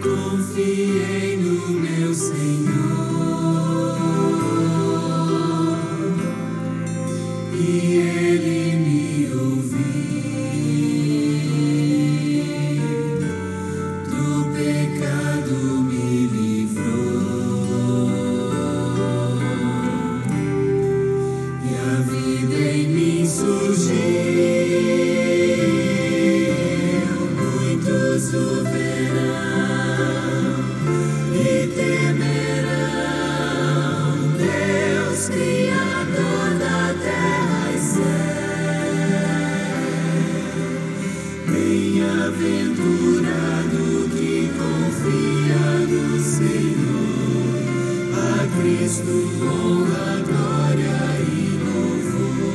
Confiei no meu Senhor e Ele me ouviu. Do pecado me livrou e a vida em mim surgiu. Muitos o verão e temerão Deus, Criador da terra e céu. Bem-aventurado que confia no Senhor, a Cristo honra, glória e louvor.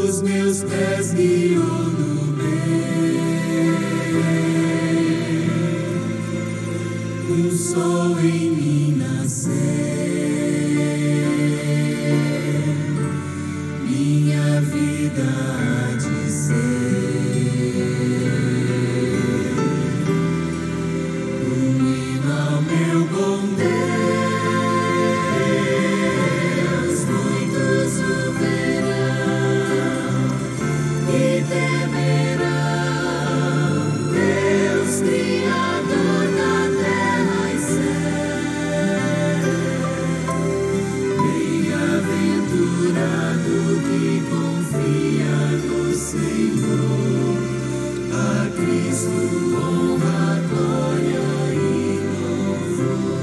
Os meus pés guiam no o sol em mim nascer, minha vida há de ser um hino ao meu bom Deus. Muitos o verão e temerão Deus, Criador da terra e céu. Bem-aventurado que confia no Senhor, a Cristo honra, glória e louvor.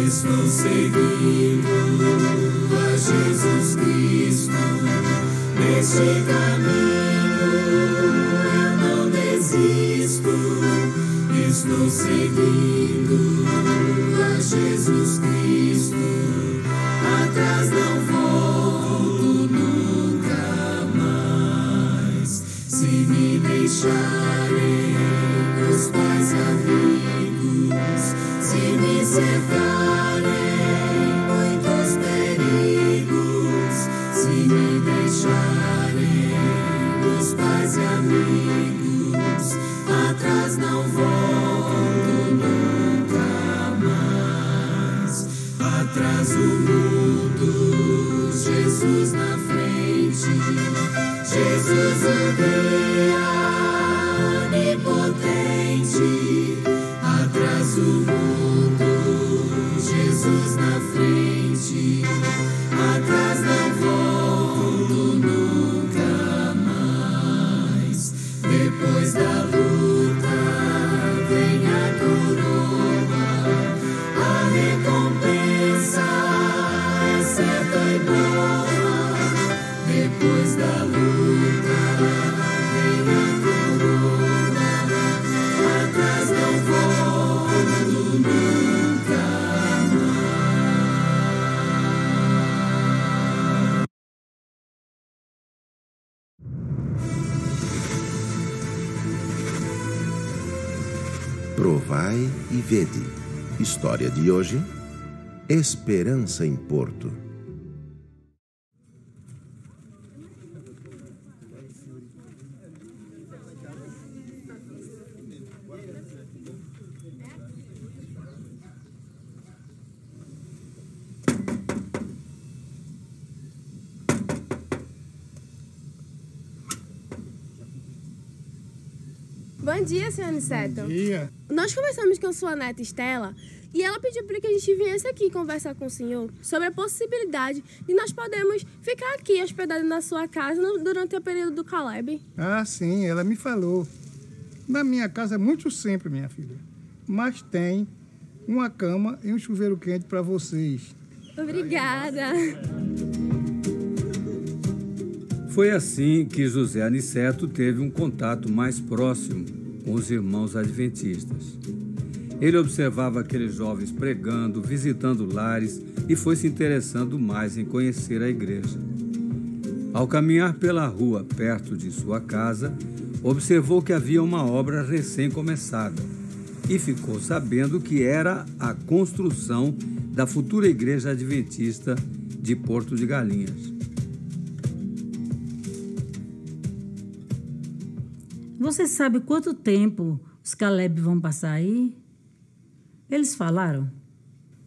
Estou seguindo a Jesus Cristo, neste caminho eu não desisto. Estou seguindo a Jesus Cristo, atrás não volto nunca mais. Se me deixarem os pais e amigos, se me cercarem muitos perigos, se me deixarem os pais e amigos, atrás não volto nunca mais. Atrás o mundo, Jesus na frente, Jesus o guia onipotente. Atrás o mundo, Jesus na frente, atrás não volto nunca mais. Depois da luta vem a coroa, a recompensa é certa e boa. Depois da luta Provai e vede. História de hoje: Esperança em Porto. Bom dia, senhor Aniceto. Bom dia. Nós conversamos com sua neta Estela e ela pediu para que a gente viesse aqui conversar com o senhor sobre a possibilidade de nós podermos ficar aqui hospedados na sua casa durante o período do Caleb. Ah, sim, ela me falou. Na minha casa é muito simples, minha filha. Mas tem uma cama e um chuveiro quente para vocês. Obrigada. Foi assim que José Aniceto teve um contato mais próximo com os irmãos adventistas. Ele observava aqueles jovens pregando, visitando lares e foi se interessando mais em conhecer a igreja. Ao caminhar pela rua perto de sua casa, observou que havia uma obra recém-começada e ficou sabendo que era a construção da futura igreja adventista de Porto de Galinhas. Você sabe quanto tempo os Caleb vão passar aí? Eles falaram?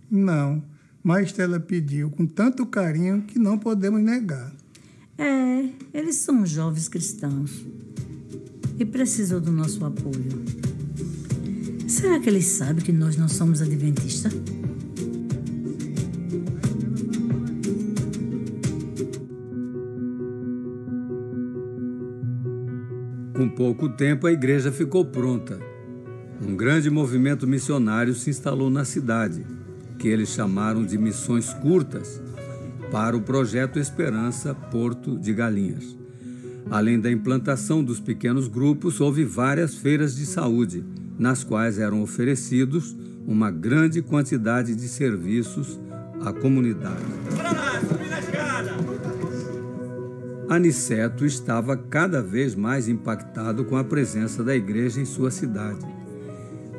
Não, mas Estela pediu com tanto carinho que não podemos negar. É, eles são jovens cristãos e precisam do nosso apoio. Será que eles sabem que nós não somos adventistas? Com pouco tempo, a igreja ficou pronta. Um grande movimento missionário se instalou na cidade, que eles chamaram de Missões Curtas, para o projeto Esperança Porto de Galinhas. Além da implantação dos pequenos grupos, houve várias feiras de saúde, nas quais eram oferecidos uma grande quantidade de serviços à comunidade. Aniceto estava cada vez mais impactado com a presença da igreja em sua cidade.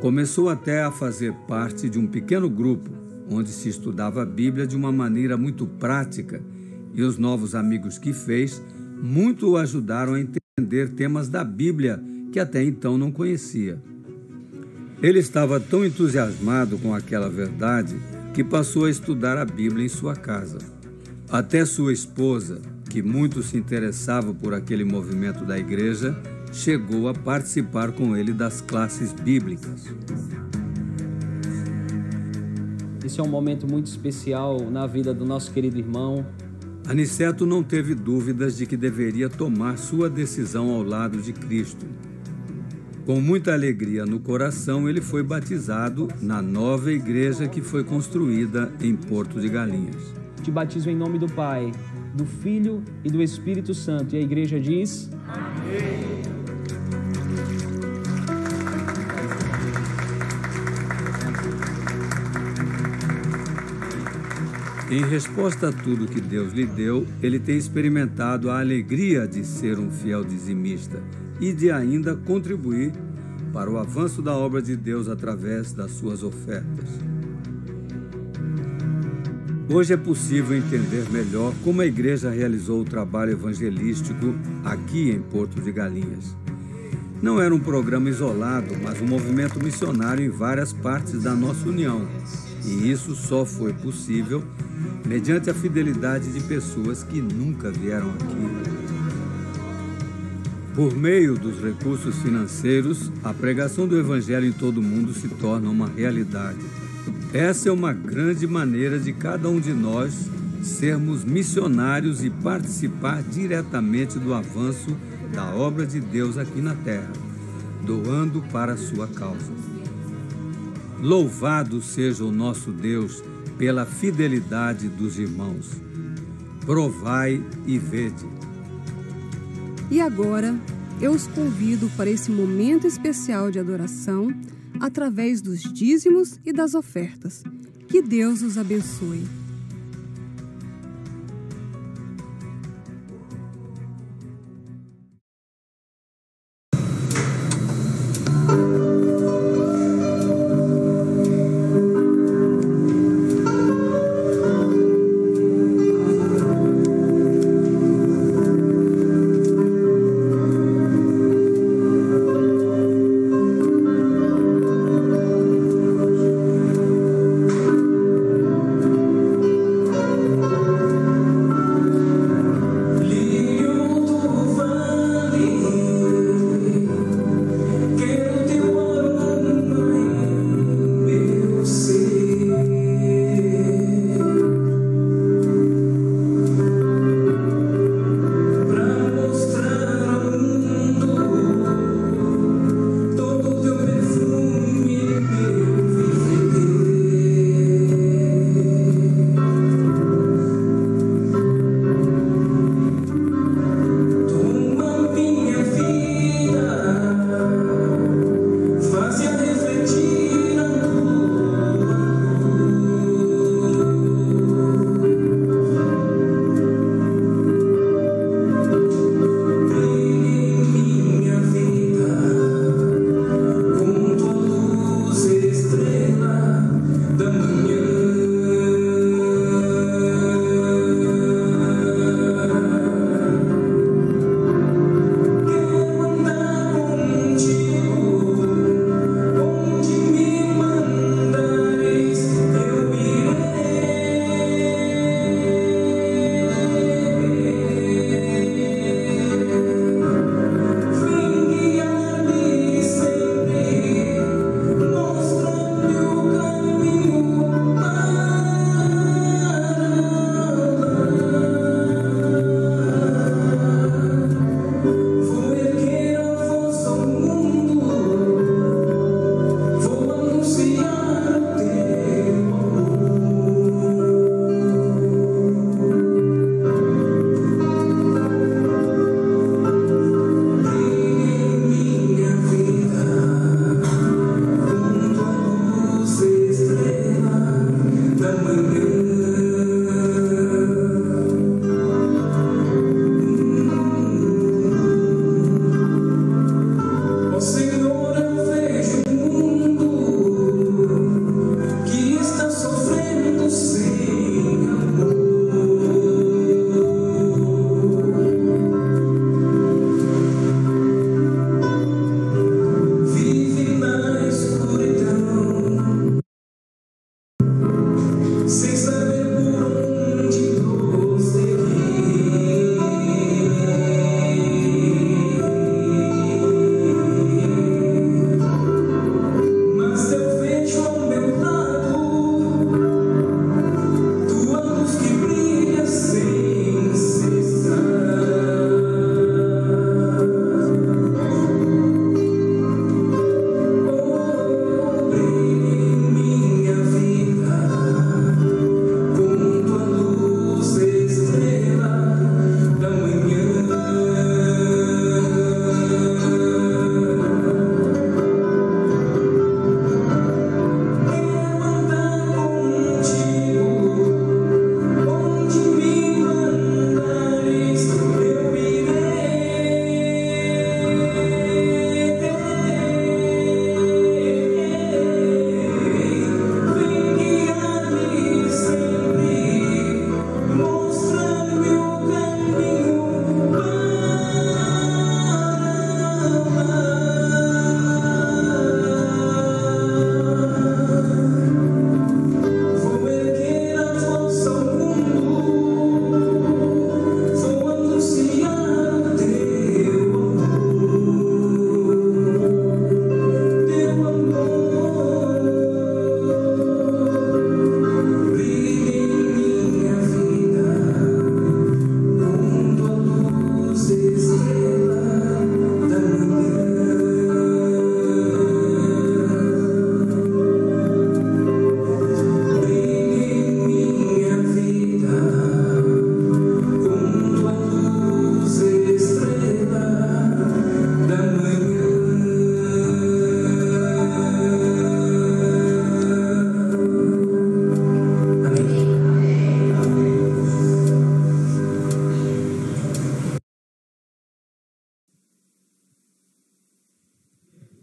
Começou até a fazer parte de um pequeno grupo, onde se estudava a Bíblia de uma maneira muito prática, e os novos amigos que fez muito o ajudaram a entender temas da Bíblia que até então não conhecia. Ele estava tão entusiasmado com aquela verdade que passou a estudar a Bíblia em sua casa. Até sua esposa, que muito se interessava por aquele movimento da igreja, chegou a participar com ele das classes bíblicas. Esse é um momento muito especial na vida do nosso querido irmão. Aniceto não teve dúvidas de que deveria tomar sua decisão ao lado de Cristo. Com muita alegria no coração, ele foi batizado na nova igreja que foi construída em Porto de Galinhas. Te batizo em nome do Pai, do Filho e do Espírito Santo. E a igreja diz... Amém. Em resposta a tudo que Deus lhe deu, ele tem experimentado a alegria de ser um fiel dizimista e de ainda contribuir para o avanço da obra de Deus através das suas ofertas. Hoje é possível entender melhor como a igreja realizou o trabalho evangelístico aqui em Porto de Galinhas. Não era um programa isolado, mas um movimento missionário em várias partes da nossa União. E isso só foi possível mediante a fidelidade de pessoas que nunca vieram aqui. Por meio dos recursos financeiros, a pregação do Evangelho em todo o mundo se torna uma realidade. Essa é uma grande maneira de cada um de nós sermos missionários e participar diretamente do avanço da obra de Deus aqui na terra, doando para a sua causa. Louvado seja o nosso Deus pela fidelidade dos irmãos. Provai e vede. E agora, eu os convido para esse momento especial de adoração através dos dízimos e das ofertas. Que Deus os abençoe.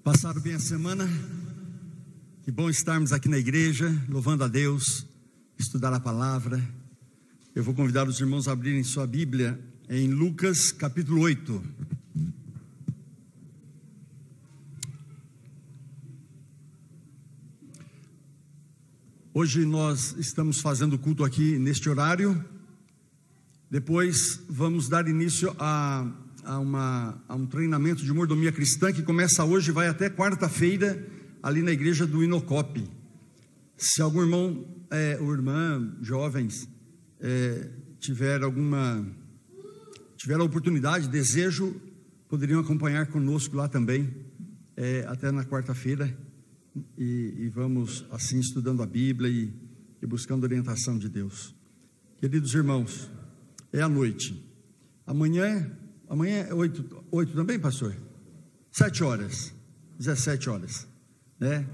Passaram bem a semana? Que bom estarmos aqui na igreja, louvando a Deus, estudar a palavra. Eu vou convidar os irmãos a abrirem sua Bíblia em Lucas capítulo 8. Hoje nós estamos fazendo culto aqui neste horário. Depois vamos dar início a um treinamento de mordomia cristã que começa hoje e vai até quarta-feira ali na igreja do Inocope. Se algum irmão ou irmã, jovens, tiver a oportunidade, desejo, poderiam acompanhar conosco lá também, até na quarta-feira, e vamos assim estudando a Bíblia e buscando orientação de Deus. Queridos irmãos, é a noite. Amanhã é 8 também, pastor? 7 horas, 17 horas, né?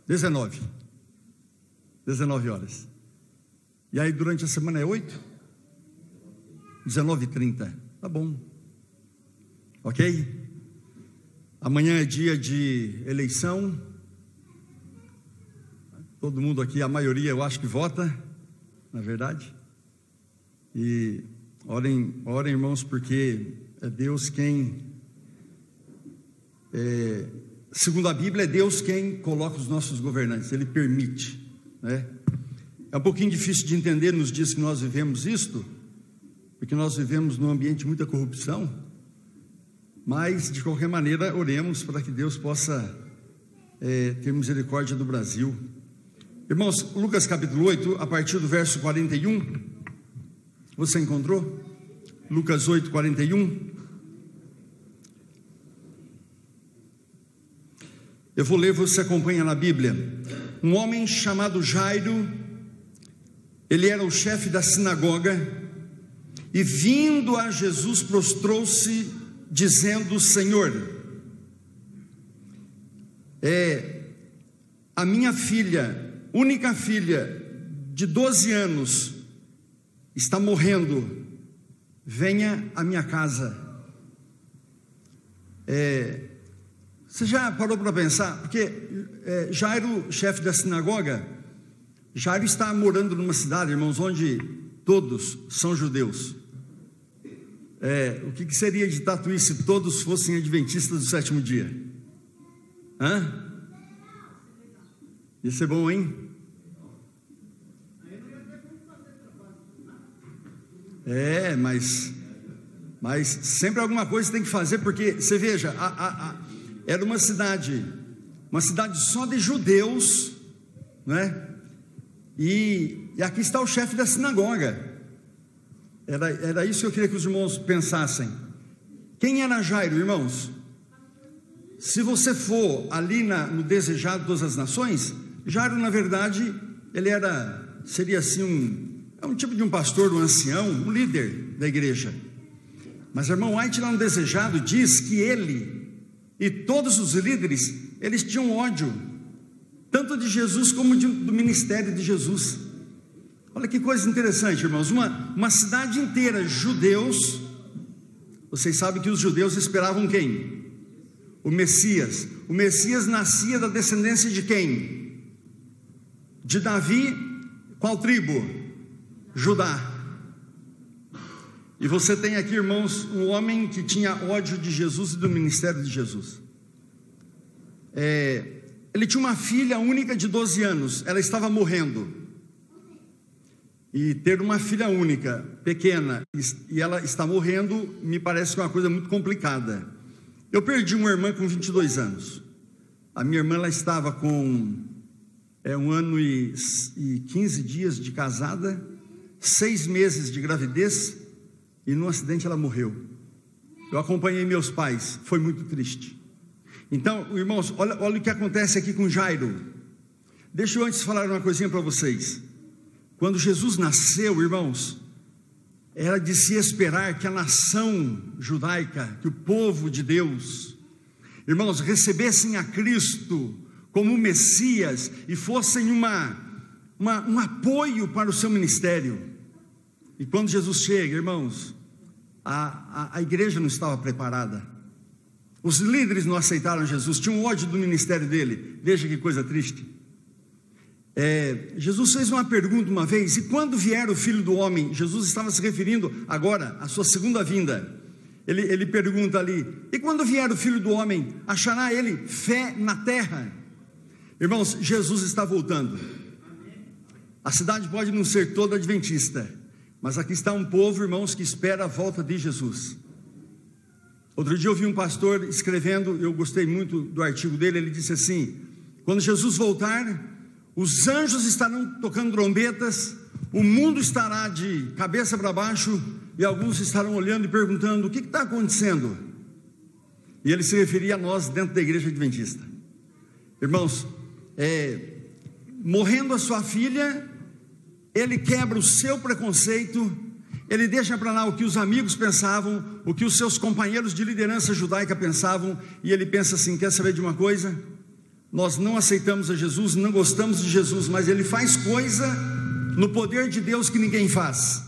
19 horas. E aí durante a semana é 8? 19h30, tá bom. Ok? Amanhã é dia de eleição. Todo mundo aqui, a maioria eu acho que vota, na verdade. E orem irmãos, porque é Deus quem, segundo a Bíblia, é Deus quem coloca os nossos governantes, Ele permite, né? É um pouquinho difícil de entender nos dias que nós vivemos isto, porque nós vivemos num ambiente de muita corrupção, mas de qualquer maneira oremos para que Deus possa ter misericórdia do Brasil. Irmãos, Lucas capítulo 8, a partir do verso 41, você encontrou? Lucas 8, 41. Eu vou ler, você acompanha na Bíblia. Um homem chamado Jairo, ele era o chefe da sinagoga, e vindo a Jesus prostrou-se, dizendo: Senhor, a minha filha, única filha, de 12 anos, está morrendo, venha à minha casa. Você já parou para pensar? Porque Jairo, chefe da sinagoga, Jairo está morando numa cidade, irmãos, onde todos são judeus. O que seria de Tatuí se todos fossem adventistas do sétimo dia? Ia ser bom, hein? Mas sempre alguma coisa tem que fazer, porque você veja, era uma cidade só de judeus, né? E aqui está o chefe da sinagoga. Era isso que eu queria que os irmãos pensassem. Quem era Jairo, irmãos? Se você for ali no Desejado de Todas as Nações, Jairo, na verdade, ele seria assim um tipo de um pastor, um ancião, um líder da igreja. Mas irmão White, lá no Desejado, diz que ele e todos os líderes, eles tinham ódio, tanto de Jesus como do ministério de Jesus. Olha que coisa interessante, irmãos. Uma cidade inteira, judeus. Vocês sabem que os judeus esperavam quem? O Messias. O Messias nascia da descendência de quem? De Davi. Qual tribo? Judá. E você tem aqui, irmãos, um homem que tinha ódio de Jesus e do ministério de Jesus. Ele tinha uma filha única de 12 anos, ela estava morrendo. E ter uma filha única, pequena, e ela está morrendo, me parece que é uma coisa muito complicada. Eu perdi uma irmã com 22 anos. A minha irmã, ela estava com 1 ano e 15 dias de casada, 6 meses de gravidez, e num acidente ela morreu. Eu acompanhei meus pais, foi muito triste. Então, irmãos, olha o que acontece aqui com Jairo. Deixa eu antes falar uma coisinha para vocês. Quando Jesus nasceu, irmãos, era de se esperar que a nação judaica, que o povo de Deus, irmãos, recebessem a Cristo como o Messias e fossem um apoio para o seu ministério. E quando Jesus chega, irmãos, a igreja não estava preparada. Os líderes não aceitaram Jesus, tinham ódio do ministério dele. Veja que coisa triste. Jesus fez uma pergunta uma vez: e quando vier o Filho do Homem? Jesus estava se referindo agora à sua segunda vinda. Ele pergunta ali: e quando vier o Filho do Homem, achará ele fé na terra? Irmãos, Jesus está voltando. A cidade pode não ser toda adventista, mas aqui está um povo, irmãos, que espera a volta de Jesus. Outro dia eu vi um pastor escrevendo, eu gostei muito do artigo dele. Ele disse assim: quando Jesus voltar, os anjos estarão tocando trombetas, o mundo estará de cabeça para baixo, e alguns estarão olhando e perguntando: o que está acontecendo? E ele se referia a nós dentro da igreja adventista. Irmãos, morrendo a sua filha, ele quebra o seu preconceito, ele deixa para lá o que os amigos pensavam, o que os seus companheiros de liderança judaica pensavam, e ele pensa assim: quer saber de uma coisa? Nós não aceitamos a Jesus, não gostamos de Jesus, mas ele faz coisa no poder de Deus que ninguém faz.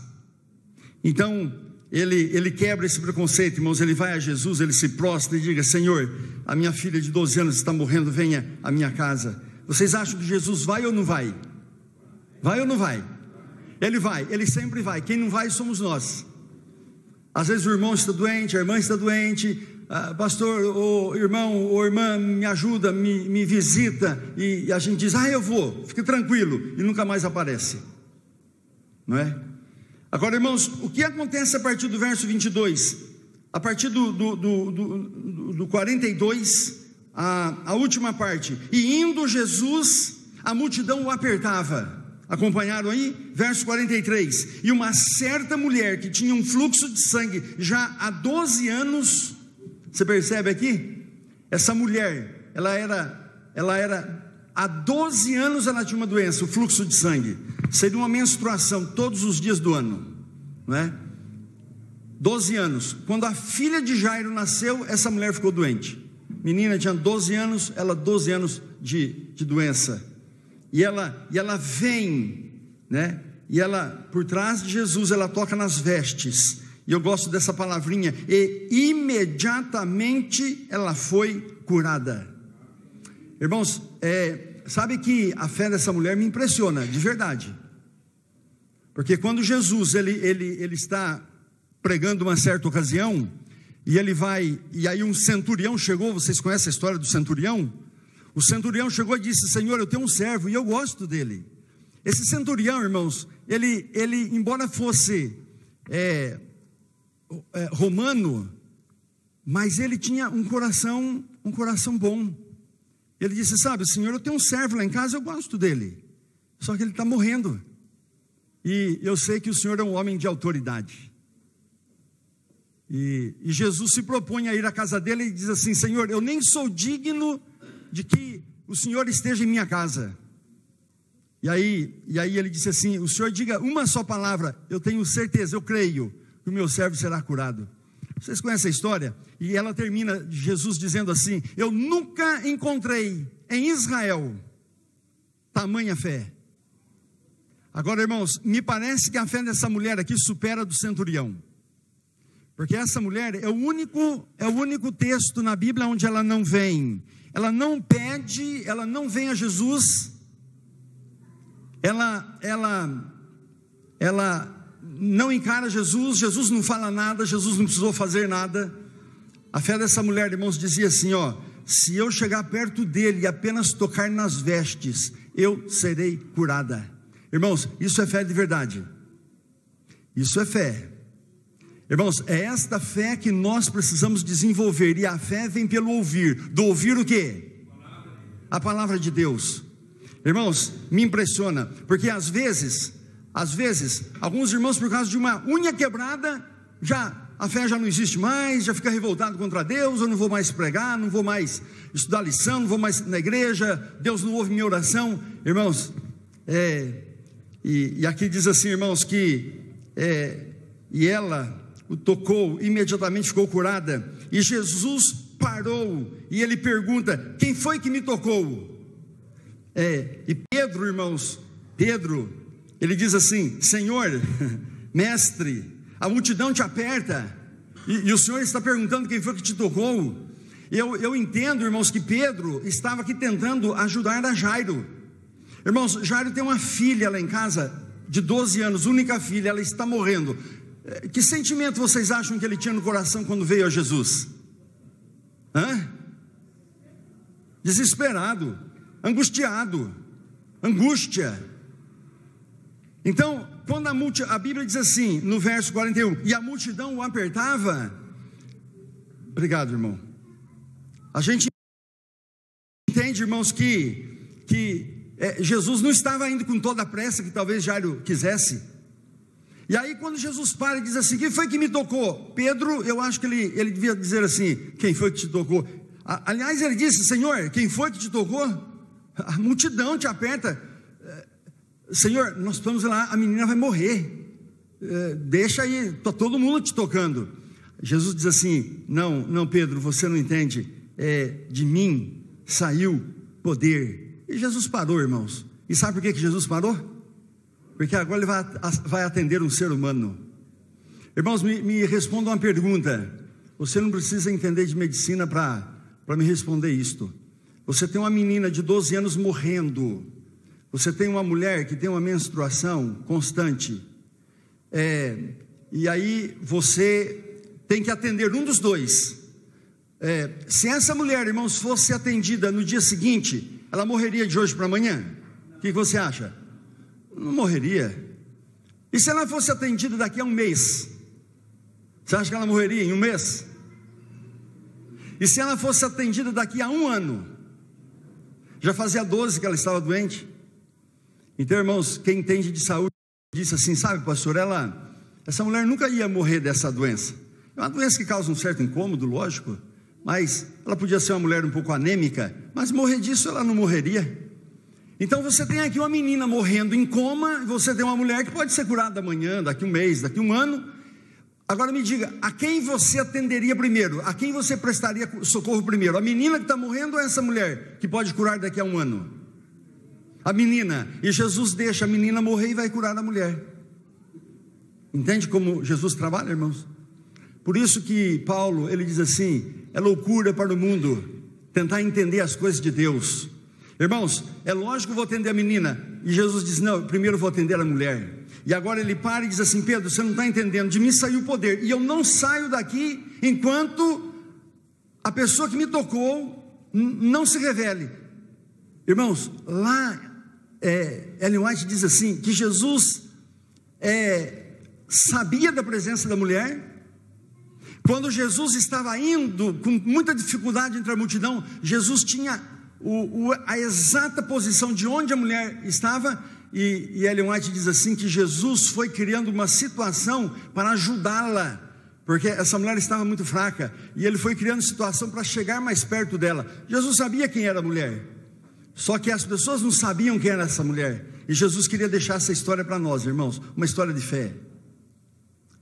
Então ele quebra esse preconceito, irmãos. Ele vai a Jesus, ele se prostra e diga: Senhor, a minha filha de 12 anos está morrendo, venha à minha casa. Vocês acham que Jesus vai ou não vai? Vai ou não vai? Ele vai, ele sempre vai. Quem não vai somos nós. Às vezes o irmão está doente, a irmã está doente, pastor, o irmão ou irmã me ajuda, me visita, e a gente diz: eu vou, fique tranquilo, e nunca mais aparece, não é? Agora, irmãos, o que acontece a partir do verso 22? A partir do 42, a última parte: e indo Jesus, a multidão o apertava. Acompanharam aí? Verso 43: e uma certa mulher que tinha um fluxo de sangue já há 12 anos, você percebe aqui? Essa mulher, ela era há 12 anos ela tinha uma doença, o fluxo de sangue. Seria uma menstruação todos os dias do ano, não é? 12 anos. Quando a filha de Jairo nasceu, essa mulher ficou doente. Menina tinha 12 anos, ela 12 anos de doença. E ela vem, né? E ela, por trás de Jesus, ela toca nas vestes. E eu gosto dessa palavrinha: e imediatamente ela foi curada. Irmãos, sabe que a fé dessa mulher me impressiona, de verdade. Porque quando Jesus, ele está pregando uma certa ocasião, e ele vai, e aí um centurião chegou. Vocês conhecem a história do centurião? O centurião chegou e disse: Senhor, eu tenho um servo e eu gosto dele. Esse centurião, irmãos, ele embora fosse romano, mas ele tinha um coração bom. Ele disse: sabe, Senhor, eu tenho um servo lá em casa, eu gosto dele, só que ele está morrendo, e eu sei que o Senhor é um homem de autoridade. E Jesus se propõe a ir à casa dele e diz assim: Senhor, eu nem sou digno de que o Senhor esteja em minha casa. E aí ele disse assim: o Senhor diga uma só palavra, eu tenho certeza, eu creio que o meu servo será curado. Vocês conhecem a história? E ela termina, Jesus dizendo assim: eu nunca encontrei em Israel tamanha fé. Agora, irmãos, me parece que a fé dessa mulher aqui supera a do centurião, porque essa mulher é o único texto na Bíblia onde ela não vem, ela não pede, ela não vem a Jesus, ela não encara Jesus, Jesus não fala nada, Jesus não precisou fazer nada. A fé dessa mulher, irmãos, dizia assim: se eu chegar perto dele e apenas tocar nas vestes, eu serei curada. Irmãos, isso é fé de verdade. Isso é fé. Irmãos, é esta fé que nós precisamos desenvolver, e a fé vem pelo ouvir. Do ouvir o quê? A palavra de Deus. Irmãos, me impressiona, porque às vezes, alguns irmãos, por causa de uma unha quebrada, a fé já não existe mais, já fica revoltado contra Deus: eu não vou mais pregar, não vou mais estudar lição, não vou mais na igreja, Deus não ouve minha oração. Irmãos, e aqui diz assim, irmãos, que e ela o tocou, imediatamente ficou curada. E Jesus parou e ele pergunta: quem foi que me tocou? E Pedro, irmãos, ele diz assim: Senhor, mestre, a multidão te aperta, e o Senhor está perguntando quem foi que te tocou. Eu entendo, irmãos, que Pedro estava aqui tentando ajudar a Jairo. Irmãos, Jairo tem uma filha lá em casa, de 12 anos, única filha, ela está morrendo. Que sentimento vocês acham que ele tinha no coração quando veio a Jesus? Desesperado, angustiado, angústia. Então, quando a Bíblia diz assim, no verso 41, e a multidão o apertava. Obrigado, irmão. A gente entende, irmãos, que Jesus não estava indo com toda a pressa que talvez Jairo quisesse. E aí quando Jesus para e diz assim, quem foi que me tocou? Pedro, eu acho que ele devia dizer assim, quem foi que te tocou? Aliás, ele disse, Senhor, quem foi que te tocou? A multidão te aperta. Senhor, nós vamos lá, a menina vai morrer. Deixa aí, está todo mundo te tocando. Jesus diz assim, não Pedro, você não entende, de mim saiu poder. E Jesus parou, irmãos. E sabe por que Jesus parou? Porque agora ele vai atender um ser humano. Irmãos, me respondam uma pergunta. Você não precisa entender de medicina para me responder isto. Você tem uma menina de 12 anos morrendo. Você tem uma mulher que tem uma menstruação constante. E aí você tem que atender um dos dois. Se essa mulher, irmãos, fosse atendida no dia seguinte, ela morreria de hoje para amanhã? O que você acha? Não morreria. E se ela fosse atendida daqui a um mês? Você acha que ela morreria em um mês? E se ela fosse atendida daqui a um ano? Já fazia 12 que ela estava doente. Então, irmãos, quem entende de saúde disse assim, sabe, pastor, essa mulher nunca ia morrer dessa doença. É uma doença que causa um certo incômodo, lógico, mas ela podia ser uma mulher um pouco anêmica, mas morrer disso ela não morreria. Então você tem aqui uma menina morrendo em coma, e você tem uma mulher que pode ser curada amanhã, daqui um mês, daqui um ano. Agora me diga, a quem você atenderia primeiro? A quem você prestaria socorro primeiro? A menina que está morrendo ou essa mulher que pode curar daqui a um ano? A menina. E Jesus deixa a menina morrer e vai curar a mulher. Entende como Jesus trabalha, irmãos? Por isso que Paulo, ele diz assim, é loucura para o mundo tentar entender as coisas de Deus. Irmãos, é lógico que eu vou atender a menina. E Jesus diz, não, primeiro eu vou atender a mulher. E agora ele para e diz assim, Pedro, você não está entendendo, de mim saiu o poder. E eu não saio daqui enquanto a pessoa que me tocou não se revele. Irmãos, lá Ellen White diz assim, que Jesus sabia da presença da mulher. Quando Jesus estava indo com muita dificuldade entre a multidão, Jesus tinha a exata posição de onde a mulher estava, e Ellen White diz assim, que Jesus foi criando uma situação para ajudá-la, porque essa mulher estava muito fraca, e ele foi criando situação para chegar mais perto dela. Jesus sabia quem era a mulher, só que as pessoas não sabiam quem era essa mulher, e Jesus queria deixar essa história para nós, irmãos, uma história de fé.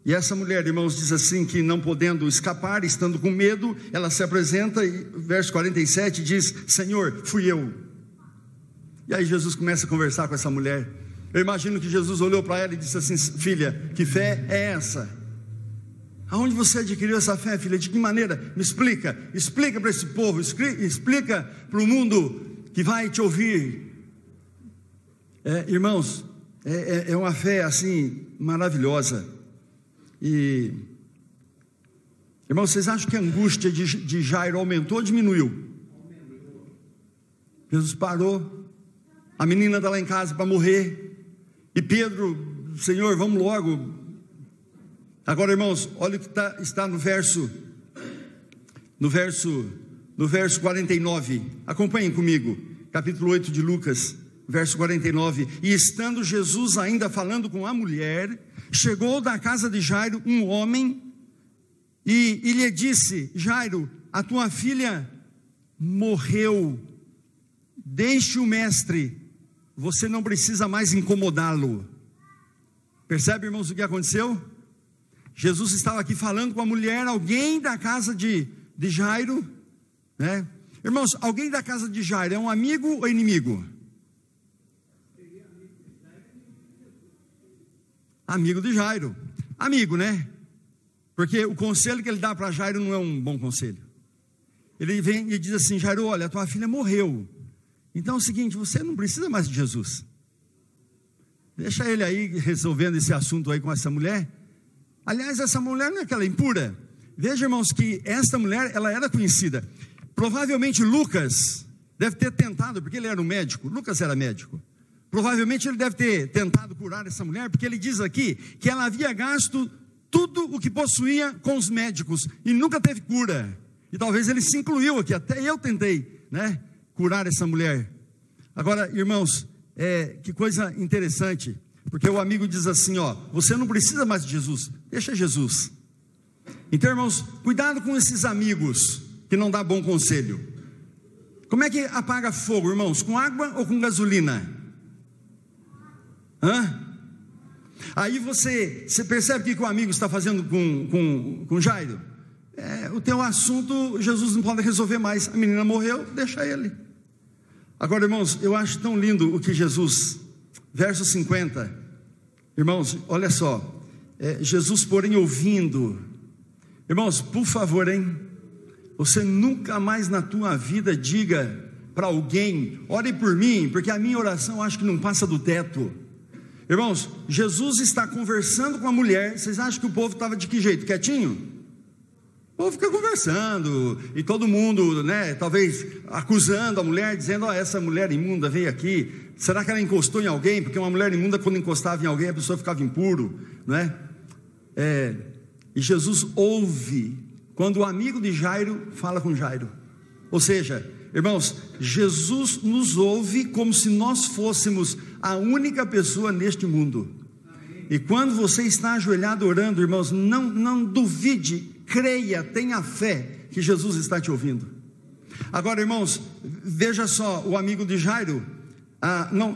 E essa mulher, irmãos, diz assim, que não podendo escapar, estando com medo, ela se apresenta e verso 47 diz, Senhor, fui eu. E aí Jesus começa a conversar com essa mulher. Eu imagino que Jesus olhou para ela e disse assim, filha, que fé é essa? Aonde você adquiriu essa fé, filha? De que maneira? Me explica para esse povo, explica para o mundo que vai te ouvir. Irmãos, é uma fé assim, maravilhosa. E, irmãos, vocês acham que a angústia de Jairo aumentou ou diminuiu? Jesus parou, a menina está lá em casa para morrer, e Pedro, Senhor, vamos logo. Agora, irmãos, olha o que está no verso 49, acompanhem comigo, capítulo 8 de Lucas, verso 49, e estando Jesus ainda falando com a mulher, chegou da casa de Jairo um homem e lhe disse, Jairo, a tua filha morreu, deixe o mestre, você não precisa mais incomodá-lo. Percebe, irmãos, o que aconteceu? Jesus estava aqui falando com a mulher, alguém da casa de Jairo, né? Irmãos, alguém da casa de Jairo é um amigo ou inimigo? Amigo de Jairo, amigo, né? Porque o conselho que ele dá para Jairo não é um bom conselho. ele vem e diz assim: Jairo, olha, tua filha morreu. Então é o seguinte, você não precisa mais de Jesus. Deixa ele aí resolvendo esse assunto aí com essa mulher. Aliás, essa mulher não é aquela impura? Veja, irmãos, que esta mulher, ela era conhecida. Provavelmente Lucas deve ter tentado, porque ele era um médico. Lucas era médico. Provavelmente ele deve ter tentado curar essa mulher, porque ele diz aqui que ela havia gasto tudo o que possuía com os médicos e nunca teve cura. E talvez ele se incluiu aqui. Até eu tentei, né, curar essa mulher. Agora, irmãos, que coisa interessante, porque o amigo diz assim, ó, você não precisa mais de Jesus, deixa Jesus. Então, irmãos, cuidado com esses amigos que não dão bom conselho. Como é que apaga fogo, irmãos? Com água ou com gasolina? Aí você percebe o que o amigo está fazendo com Jairo? O teu assunto, Jesus não pode resolver mais. A menina morreu, deixa ele. Agora, irmãos, eu acho tão lindo o que Jesus, verso 50, irmãos, olha só, Jesus, porém, ouvindo, irmãos, por favor, hein, você nunca mais na tua vida diga para alguém, ore por mim, porque a minha oração acho que não passa do teto. Irmãos, Jesus está conversando com a mulher. Vocês acham que o povo estava de que jeito? Quietinho? O povo fica conversando, e todo mundo, né, talvez acusando a mulher, dizendo, essa mulher imunda veio aqui, será que ela encostou em alguém? Porque uma mulher imunda, quando encostava em alguém, a pessoa ficava impuro, não é? E Jesus ouve, quando o amigo de Jairo fala com Jairo. Ou seja, irmãos, Jesus nos ouve como se nós fôssemos a única pessoa neste mundo. E quando você está ajoelhado orando, irmãos, não duvide, creia, tenha fé que Jesus está te ouvindo. Agora, irmãos, veja só, o amigo de Jairo,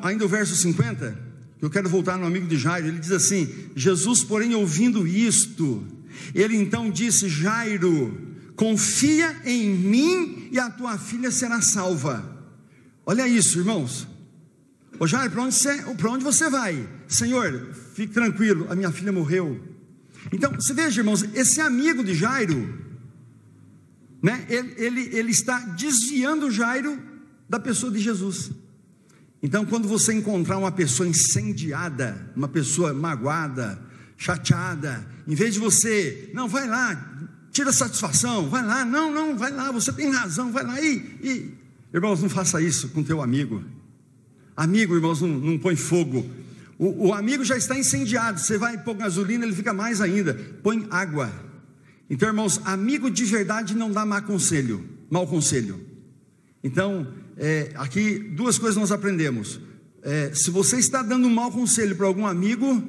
ainda o verso 50, eu quero voltar no amigo de Jairo, ele diz assim, Jesus, porém, ouvindo isto, ele então disse, Jairo, confia em mim e a tua filha será salva. Olha isso, irmãos. Ô Jairo, para onde você vai? Senhor, fique tranquilo, a minha filha morreu. Então, você veja, irmãos, esse amigo de Jairo, né, ele está desviando Jairo da pessoa de Jesus. Então, quando você encontrar uma pessoa incendiada, uma pessoa magoada, chateada, em vez de você, não, vai lá, tira satisfação, vai lá, não, vai lá, você tem razão, vai lá, irmãos, não faça isso com teu amigo. Amigo, irmãos, não põe fogo. O amigo já está incendiado, você vai pôr gasolina, ele fica mais ainda, põe água. Então, irmãos, amigo de verdade não dá mau conselho. Então, aqui duas coisas nós aprendemos. Se você está dando um mau conselho para algum amigo,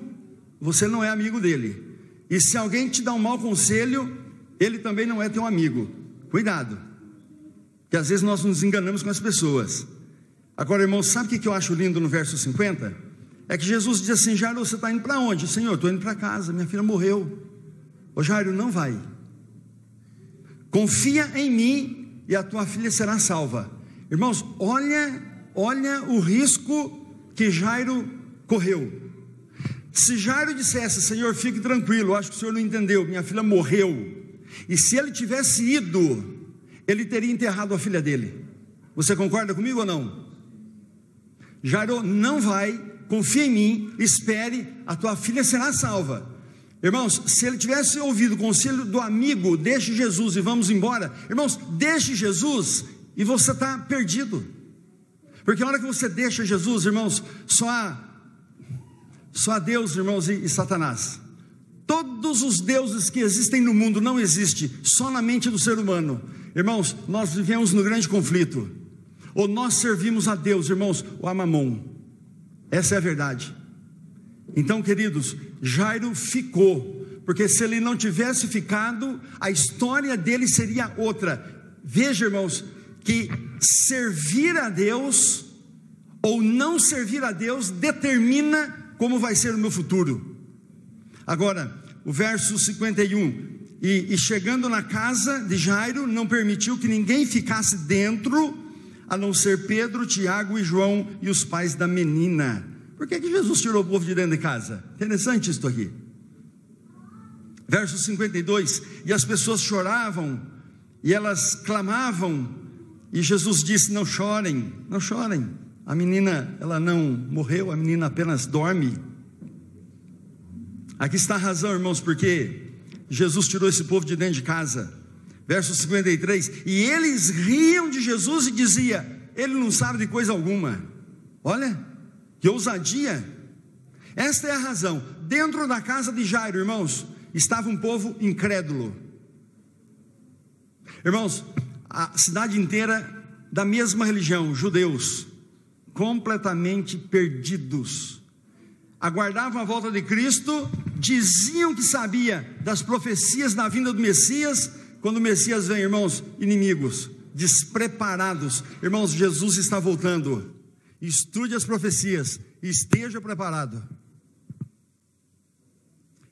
você não é amigo dele. E se alguém te dá um mau conselho, ele também não é teu amigo. Cuidado, que às vezes nós nos enganamos com as pessoas. Agora, irmãos, sabe o que eu acho lindo no verso 50? É que Jesus diz assim, Jairo, você está indo para onde? Senhor, estou indo para casa, minha filha morreu. Ô Jairo, não vai. Confia em mim e a tua filha será salva. Irmãos, olha o risco que Jairo correu. Se Jairo dissesse, Senhor, fique tranquilo, acho que o senhor não entendeu, minha filha morreu. E se ele tivesse ido, ele teria enterrado a filha dele. Você concorda comigo ou não? Jairo, não vai. Confia em mim, espere, a tua filha será salva. Irmãos, se ele tivesse ouvido o conselho do amigo, deixe Jesus e vamos embora. Irmãos, deixe Jesus e você está perdido. Porque a hora que você deixa Jesus, irmãos, só há Deus, irmãos, e Satanás. Todos os deuses que existem no mundo não existem, só na mente do ser humano. Irmãos, nós vivemos no grande conflito. Ou nós servimos a Deus, irmãos, ou a Mamon. Essa é a verdade. Então, queridos, Jairo ficou, porque se ele não tivesse ficado, a história dele seria outra. Veja, irmãos, que servir a Deus ou não servir a Deus determina como vai ser o meu futuro. Agora, o verso 51, e chegando na casa de Jairo, não permitiu que ninguém ficasse dentro, a não ser Pedro, Tiago e João e os pais da menina. Por que Jesus tirou o povo de dentro de casa? Interessante isso aqui. Verso 52, e as pessoas choravam e elas clamavam, e Jesus disse: não chorem, não chorem, a menina, ela não morreu, a menina apenas dorme. Aqui está a razão, irmãos, porque Jesus tirou esse povo de dentro de casa. Verso 53, e eles riam de Jesus e dizia: ele não sabe de coisa alguma. Olha, que ousadia. Esta é a razão. Dentro da casa de Jairo, irmãos, estava um povo incrédulo. Irmãos, a cidade inteira da mesma religião, judeus, completamente perdidos, aguardavam a volta de Cristo, diziam que sabia das profecias da vinda do Messias. Quando o Messias vem, irmãos, inimigos, despreparados. Irmãos, Jesus está voltando. Estude as profecias, esteja preparado.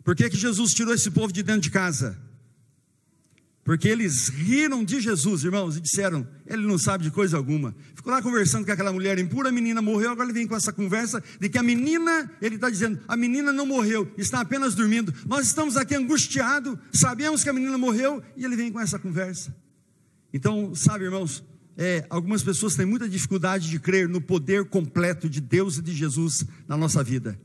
Por que Jesus tirou esse povo de dentro de casa? Porque eles riram de Jesus, irmãos, e disseram: ele não sabe de coisa alguma. Ficou lá conversando com aquela mulher impura, a menina morreu. Agora ele vem com essa conversa de que a menina, ele está dizendo, a menina não morreu, está apenas dormindo. Nós estamos aqui angustiados, sabemos que a menina morreu, e ele vem com essa conversa. Então, sabe, irmãos, algumas pessoas têm muita dificuldade de crer no poder completo de Deus e de Jesus na nossa vida.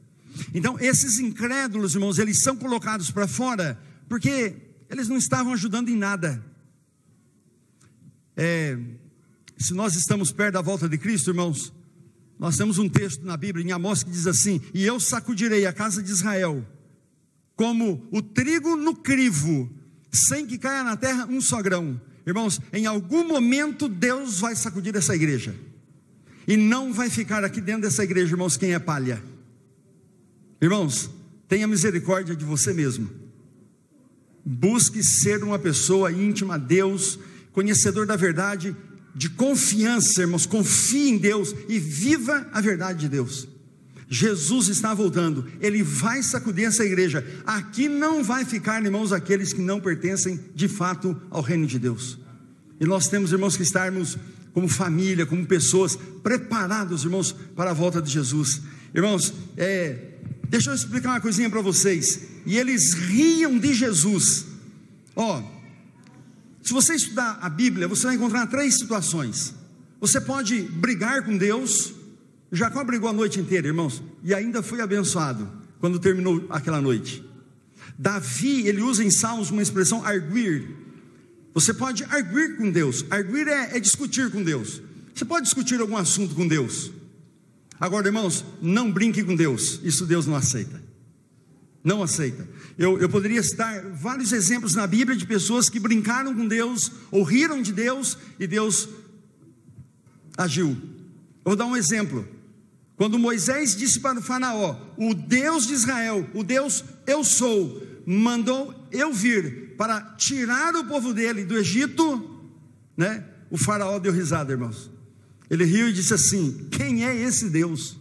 Então, esses incrédulos, irmãos, eles são colocados para fora, porque eles não estavam ajudando em nada. Se nós estamos perto da volta de Cristo, irmãos, nós temos um texto na Bíblia, em Amós, que diz assim: e eu sacudirei a casa de Israel, como o trigo no crivo, sem que caia na terra um só grão. Irmãos, em algum momento Deus vai sacudir essa igreja, e não vai ficar aqui dentro dessa igreja, irmãos, quem é palha. Irmãos, tenha misericórdia de você mesmo. Busque ser uma pessoa íntima a Deus, conhecedor da verdade, de confiança, irmãos. Confie em Deus e viva a verdade de Deus. Jesus está voltando, Ele vai sacudir essa igreja. Aqui não vai ficar, irmãos, aqueles que não pertencem de fato ao reino de Deus. E nós temos, irmãos, que estarmos como família, como pessoas preparados, irmãos, para a volta de Jesus. Irmãos, deixa eu explicar uma coisinha para vocês. E eles riam de Jesus. Se você estudar a Bíblia, você vai encontrar 3 situações. Você pode brigar com Deus. Jacó brigou a noite inteira, irmãos, e ainda foi abençoado quando terminou aquela noite. Davi, ele usa em Salmos uma expressão arguir. Você pode arguir com Deus. Arguir é discutir com Deus. Você pode discutir algum assunto com Deus. Agora, irmãos, não brinque com Deus. Isso Deus não aceita. Não aceita. Eu poderia citar vários exemplos na Bíblia de pessoas que brincaram com Deus, ou riram de Deus, e Deus agiu. Eu vou dar um exemplo. Quando Moisés disse para o faraó: o Deus de Israel, o Deus eu sou, mandou eu vir para tirar o povo dele do Egito, né? O faraó deu risada, irmãos. Ele riu e disse assim: quem é esse Deus?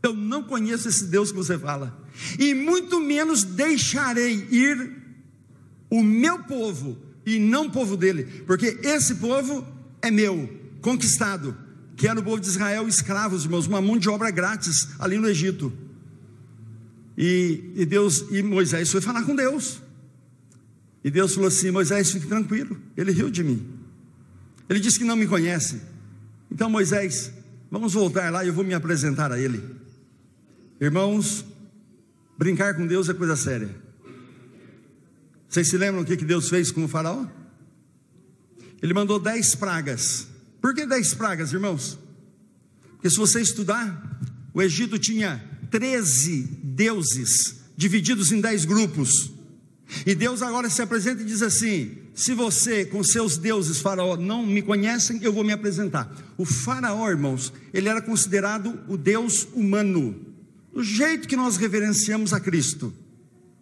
Eu não conheço esse Deus que você fala, e muito menos deixarei ir o meu povo, e não o povo dele, porque esse povo é meu, conquistado, que era o povo de Israel, escravos, irmãos, uma mão de obra grátis ali no Egito. E Moisés foi falar com Deus, e Deus falou assim: Moisés, fique tranquilo. Ele riu de mim, ele disse que não me conhece. Então, Moisés, vamos voltar lá e eu vou me apresentar a ele. Irmãos, brincar com Deus é coisa séria. Vocês se lembram o que Deus fez com o faraó? Ele mandou 10 pragas. Por que 10 pragas, irmãos? Porque se você estudar, o Egito tinha 13 deuses, divididos em 10 grupos. E Deus agora se apresenta e diz assim: se você com seus deuses, faraó, não me conhecem, eu vou me apresentar. O faraó, irmãos, ele era considerado o Deus humano, do jeito que nós reverenciamos a Cristo.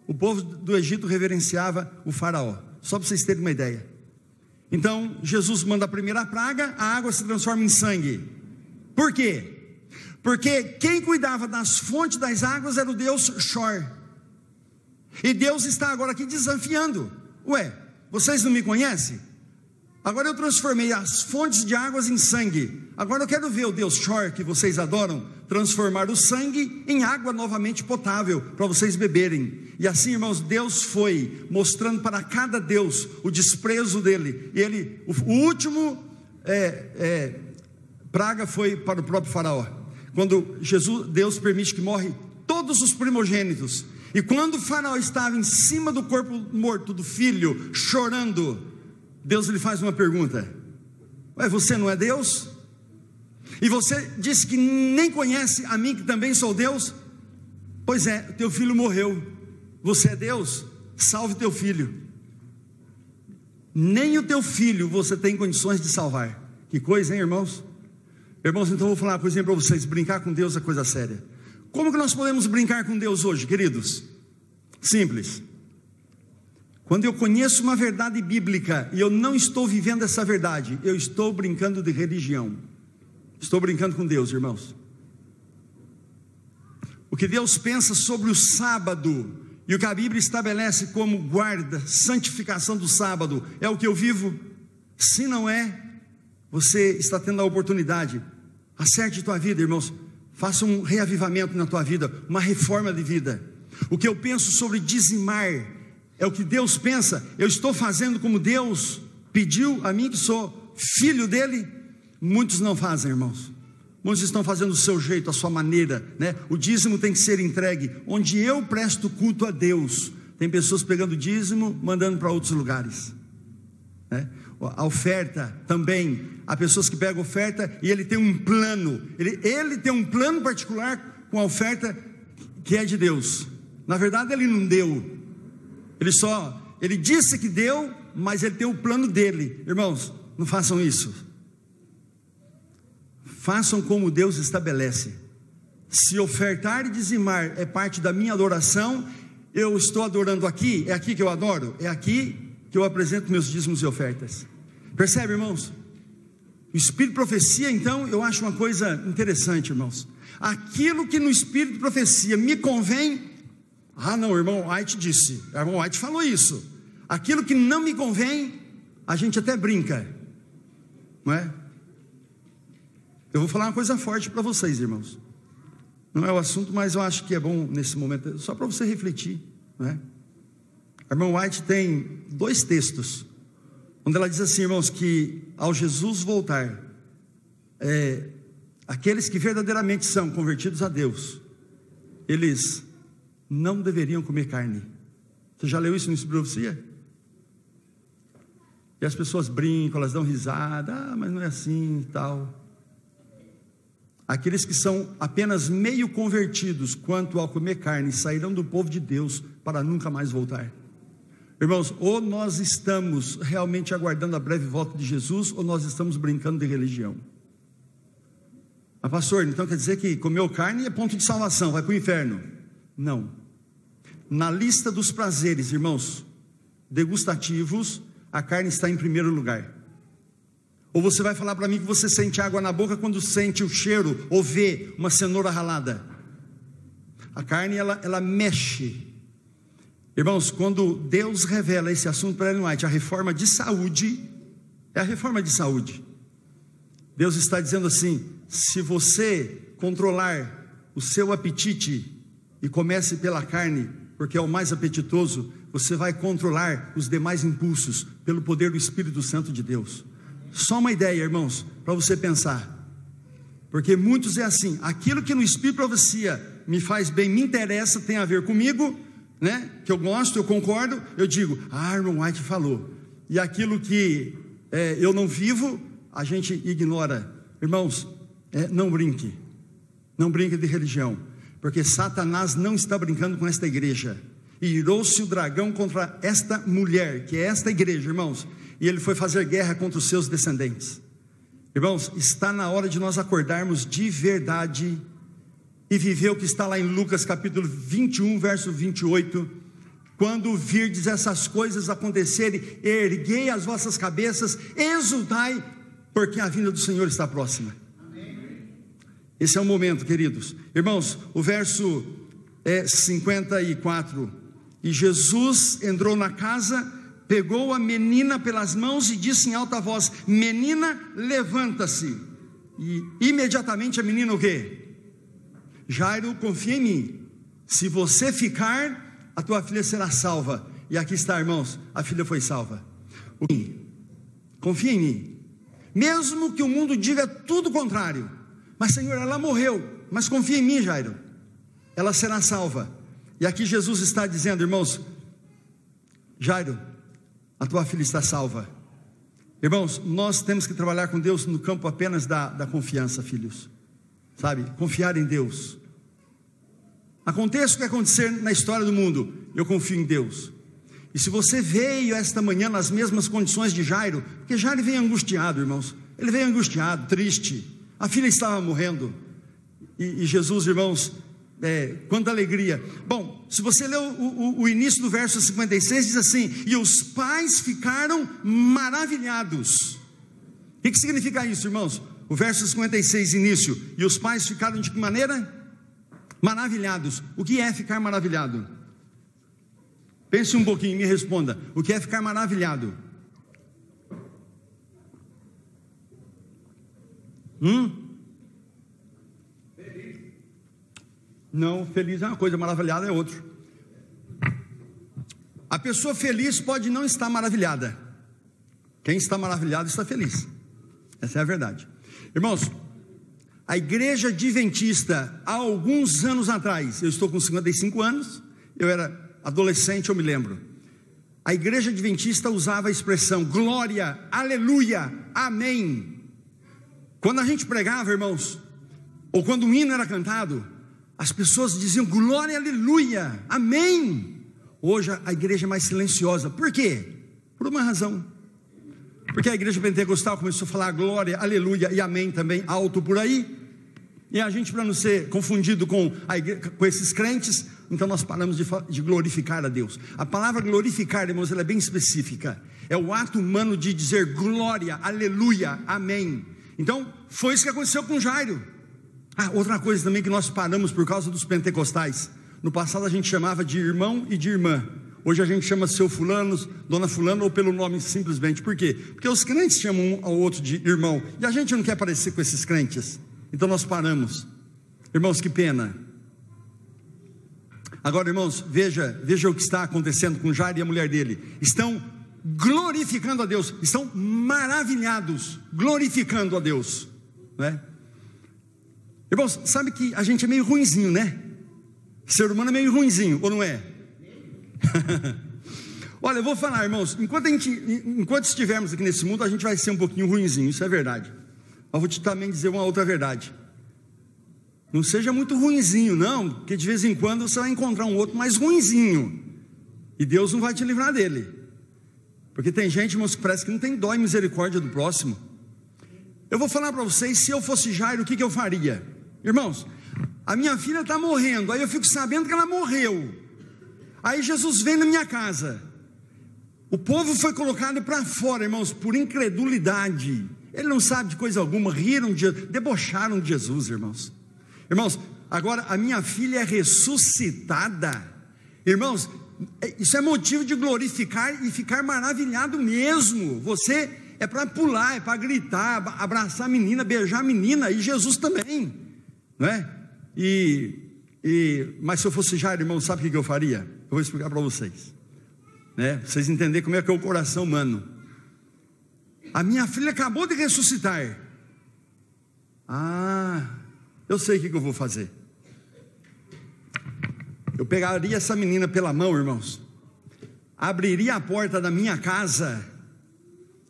O povo do Egito reverenciava o faraó, só para vocês terem uma ideia. Então Jesus manda a primeira praga, a água se transforma em sangue. Por quê? Porque quem cuidava das fontes das águas era o Deus Shor. E Deus está agora aqui desafiando: ué, vocês não me conhecem? Agora eu transformei as fontes de águas em sangue. Agora eu quero ver o Deus Shor que vocês adoram transformar o sangue em água novamente potável para vocês beberem. E assim, irmãos, Deus foi mostrando para cada Deus o desprezo dele. E o último praga foi para o próprio Faraó. Quando Deus permite que morre todos os primogênitos. E quando o Faraó estava em cima do corpo morto do filho, chorando, Deus lhe faz uma pergunta: ué, você não é Deus? E você disse que nem conhece a mim, que também sou Deus? Pois é, teu filho morreu. Você é Deus? Salve teu filho. Nem o teu filho você tem condições de salvar. Que coisa, hein, irmãos? Irmãos, então eu vou falar uma coisinha para vocês. Brincar com Deus é coisa séria. Como que nós podemos brincar com Deus hoje, queridos? Simples. Quando eu conheço uma verdade bíblica e eu não estou vivendo essa verdade, eu estou brincando de religião. Estou brincando com Deus, irmãos. O que Deus pensa sobre o sábado e o que a Bíblia estabelece como guarda, santificação do sábado, é o que eu vivo? Se não é, você está tendo a oportunidade. Acerte tua vida, irmãos. Faça um reavivamento na tua vida, uma reforma de vida. O que eu penso sobre dizimar é o que Deus pensa. Eu estou fazendo como Deus pediu a mim, que sou filho dele. Muitos não fazem, irmãos. Muitos estão fazendo do seu jeito, a sua maneira, né? O dízimo tem que ser entregue onde eu presto culto a Deus. Tem pessoas pegando dízimo, mandando para outros lugares, né? A oferta também. Há pessoas que pegam oferta e ele tem um plano. Ele tem um plano particular com a oferta que é de Deus. Na verdade ele não deu. Ele disse que deu, mas ele tem o plano dele. Irmãos, não façam isso. Façam como Deus estabelece. Se ofertar e dizimar é parte da minha adoração, eu estou adorando aqui, é aqui que eu adoro, é aqui que eu apresento meus dízimos e ofertas. Percebe, irmãos? O Espírito de profecia, então, eu acho uma coisa interessante, irmãos. Aquilo que no Espírito de profecia me convém, não, o irmão White disse, o irmão White falou isso. Aquilo que não me convém, a gente até brinca, não é? Eu vou falar uma coisa forte para vocês, irmãos. Não é o assunto, mas eu acho que é bom nesse momento, só para você refletir, não é? A irmã White tem 2 textos, onde ela diz assim, irmãos, que ao Jesus voltar, aqueles que verdadeiramente são convertidos a Deus, eles não deveriam comer carne. Você já leu isso no Espírito de Profecia? E as pessoas brincam, elas dão risada, mas não é assim e tal. Aqueles que são apenas meio convertidos quanto ao comer carne, sairão do povo de Deus para nunca mais voltar. Irmãos, ou nós estamos realmente aguardando a breve volta de Jesus, ou nós estamos brincando de religião. Mas pastor, então quer dizer que comeu carne é ponto de salvação, vai para o inferno? Não. Na lista dos prazeres, irmãos, degustativos, a carne está em primeiro lugar. Ou você vai falar para mim que você sente água na boca quando sente o cheiro ou vê uma cenoura ralada? A carne, ela mexe. Irmãos, quando Deus revela esse assunto para Ellen White, a reforma de saúde, é a reforma de saúde. Deus está dizendo assim: se você controlar o seu apetite e comece pela carne, porque é o mais apetitoso, você vai controlar os demais impulsos pelo poder do Espírito Santo de Deus. Só uma ideia, irmãos, para você pensar. Porque muitos é assim: aquilo que no Espírito de profecia me faz bem, me interessa, tem a ver comigo, né? Que eu gosto, eu concordo, eu digo, irmão White falou. E aquilo que eu não vivo, a gente ignora. Irmãos, não brinque. Não brinque de religião, porque Satanás não está brincando com esta igreja. E irou-se o dragão contra esta mulher, que é esta igreja, irmãos, e ele foi fazer guerra contra os seus descendentes. Irmãos, está na hora de nós acordarmos de verdade e viver o que está lá em Lucas capítulo 21, verso 28, quando virdes essas coisas acontecerem, erguei as vossas cabeças, exultai, porque a vinda do Senhor está próxima. Esse é o momento, queridos. Irmãos, o verso 54, e Jesus entrou na casa, pegou a menina pelas mãos e disse em alta voz: menina, levanta-se. E imediatamente a menina o quê? Jairo, confia em mim. Se você ficar, a tua filha será salva. E aqui está, irmãos, a filha foi salva. Confia em mim. Mesmo que o mundo diga tudo o contrário. Mas Senhor, ela morreu. Mas confia em mim, Jairo. Ela será salva. E aqui Jesus está dizendo, irmãos, Jairo, a tua filha está salva. Irmãos, nós temos que trabalhar com Deus no campo apenas da confiança, filhos. Sabe, confiar em Deus. Aconteça o que acontecer na história do mundo, eu confio em Deus. E se você veio esta manhã nas mesmas condições de Jairo, porque Jairo veio angustiado, irmãos. Ele veio angustiado, triste. A filha estava morrendo. E Jesus, irmãos, quanta alegria. Bom, se você ler o início do verso 56, diz assim: e os pais ficaram maravilhados. O que significa isso, irmãos? O verso 56, início. E os pais ficaram de que maneira? Maravilhados. O que é ficar maravilhado? Pense um pouquinho e me responda. O que é ficar maravilhado? Não, feliz é uma coisa, maravilhada é outra. A pessoa feliz pode não estar maravilhada. Quem está maravilhado está feliz. Essa é a verdade. Irmãos, a igreja adventista, há alguns anos atrás, eu estou com 55 anos, eu era adolescente, eu me lembro. A igreja adventista usava a expressão glória, aleluia, amém. Quando a gente pregava, irmãos, ou quando o hino era cantado, as pessoas diziam glória, aleluia, amém. Hoje a igreja é mais silenciosa. Por quê? Por uma razão. Porque a igreja pentecostal começou a falar glória, aleluia e amém também alto por aí. E a gente, para não ser confundido com esses crentes, então nós paramos de glorificar a Deus. A palavra glorificar, irmãos, ela é bem específica. É o ato humano de dizer glória, aleluia, amém. Então foi isso que aconteceu com Jairo. Outra coisa também que nós paramos por causa dos pentecostais. No passado a gente chamava de irmão e de irmã. Hoje a gente chama seu fulano, dona fulano, ou pelo nome simplesmente. Por quê? Porque os crentes chamam um ao outro de irmão. E a gente não quer parecer com esses crentes. Então nós paramos. Irmãos, que pena. Agora, irmãos, veja o que está acontecendo com Jairo e a mulher dele. Estão glorificando a Deus. Estão maravilhados, glorificando a Deus, não é? Irmãos, sabe que a gente é meio ruinzinho, né? O ser humano é meio ruinzinho, ou não é? Olha, eu vou falar, irmãos, enquanto estivermos aqui nesse mundo, a gente vai ser um pouquinho ruinzinho, isso é verdade. Mas vou te também dizer uma outra verdade. Não seja muito ruinzinho, não, porque de vez em quando você vai encontrar um outro mais ruinzinho, e Deus não vai te livrar dele. Porque tem gente, irmãos, que parece que não tem dó e misericórdia do próximo. Eu vou falar para vocês, se eu fosse Jairo, o que eu faria? Irmãos, a minha filha está morrendo, aí eu fico sabendo que ela morreu. Aí Jesus vem na minha casa. O povo foi colocado para fora, irmãos, por incredulidade. Ele não sabe de coisa alguma, debocharam de Jesus, irmãos. Irmãos, agora a minha filha é ressuscitada. Irmãos, isso é motivo de glorificar e ficar maravilhado mesmo. Você é para pular, é para gritar, abraçar a menina, beijar a menina, e Jesus também, não é? Mas se eu fosse Jairo, irmão, sabe o que eu faria? Eu vou explicar para vocês, né? Vocês entenderem como é que é o coração humano. A minha filha acabou de ressuscitar. Eu sei o que eu vou fazer. Eu pegaria essa menina pela mão, irmãos, abriria a porta da minha casa,